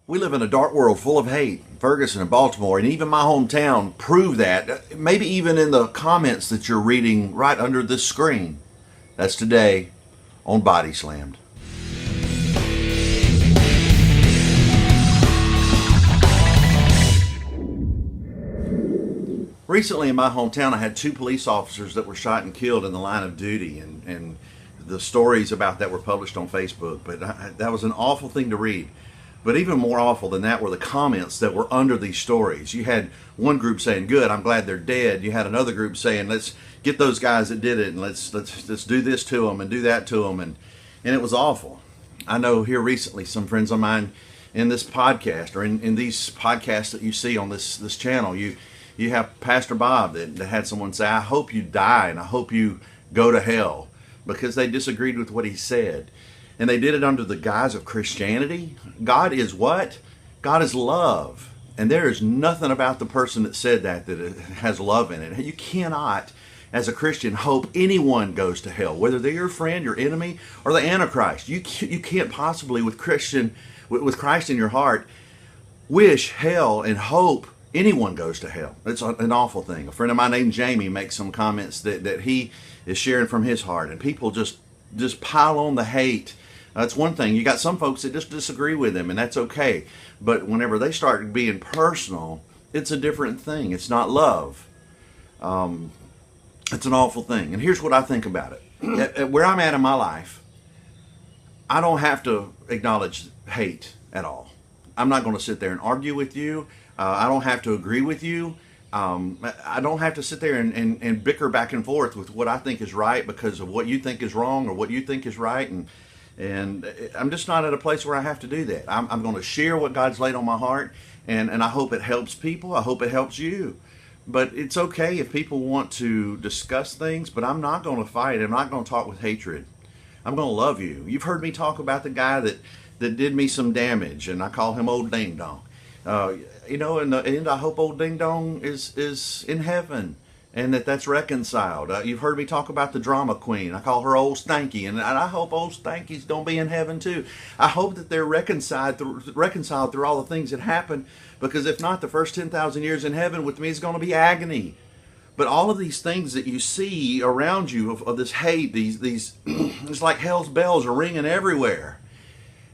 We live in a dark world full of hate. Ferguson and Baltimore, and even my hometown, prove that. Maybe even in the comments that you're reading right under this screen. That's today on Body Slammed. Recently in my hometown, I had two police officers that were shot and killed in the line of duty, and the stories about that were published on Facebook. But that was an awful thing to read. But even more awful than that were the comments that were under these stories. You had one group saying, "Good, I'm glad they're dead." You had another group saying, "Let's get those guys that did it, and let's do this to them and do that to them," and it was awful. I know here recently some friends of mine in this podcast, or in these podcasts that you see on this channel, you have Pastor Bob that had someone say, "I hope you die and I hope you go to hell," because they disagreed with what he said. And they did it under the guise of Christianity. God is what? God is love. And there is nothing about the person that said that has love in it. You cannot, as a Christian, hope anyone goes to hell, whether they're your friend, your enemy, or the Antichrist. You can't possibly, with Christ in your heart, wish hell and hope anyone goes to hell. It's an awful thing. A friend of mine named Jamie makes some comments that he is sharing from his heart, and people just pile on the hate. That's one thing. You got some folks that just disagree with him, and that's okay. But whenever they start being personal, it's a different thing. It's not love. It's an awful thing. And here's what I think about it. At where I'm at in my life, I don't have to acknowledge hate at all. I'm not going to sit there and argue with you. I don't have to agree with you. I don't have to sit there and bicker back and forth with what I think is right because of what you think is wrong or what you think is right. And I'm just not at a place where I have to do that. I'm going to share what God's laid on my heart, and I hope it helps people. I hope it helps you. But it's okay if people want to discuss things, but I'm not going to fight. I'm not going to talk with hatred. I'm going to love you. You've heard me talk about the guy that did me some damage, and I call him Old Ding Dong. In the end, I hope Old Ding Dong is in heaven and that's reconciled. You've heard me talk about the drama queen. I call her Old Stanky, and I hope Old Stanky's going to be in heaven too. I hope that they're reconciled through all the things that happened, because if not, the first 10,000 years in heaven with me is going to be agony. But all of these things that you see around you of this hate, these it's like hell's bells are ringing everywhere.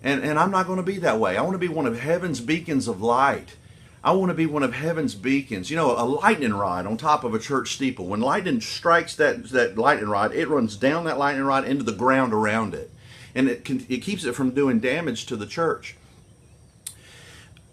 And I'm not going to be that way. I want to be one of heaven's beacons of light. I want to be one of heaven's beacons. You know, a lightning rod on top of a church steeple. When lightning strikes that lightning rod, it runs down that lightning rod into the ground around it. And it keeps it from doing damage to the church.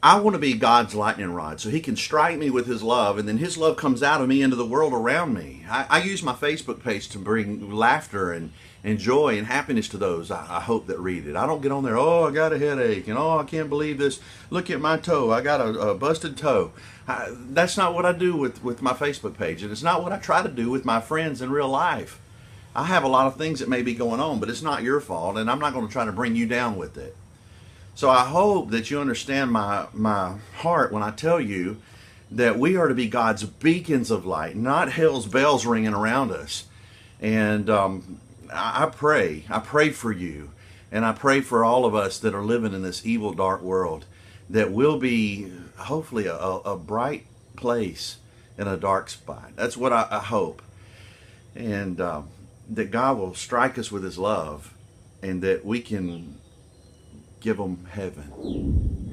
I want to be God's lightning rod so he can strike me with his love, and then his love comes out of me into the world around me. I use my Facebook page to bring laughter and joy and happiness to those I hope that read it. I don't get on there, "Oh, I got a headache," and "Oh, I can't believe this. Look at my toe. I got a busted toe." That's not what I do with my Facebook page, and it's not what I try to do with my friends in real life. I have a lot of things that may be going on, but it's not your fault, and I'm not going to try to bring you down with it. So I hope that you understand my heart when I tell you that we are to be God's beacons of light, not hell's bells ringing around us. And I pray for you, and I pray for all of us that are living in this evil, dark world, that will be hopefully a bright place in a dark spot. That's what I hope. And that God will strike us with his love, and that we can give them heaven.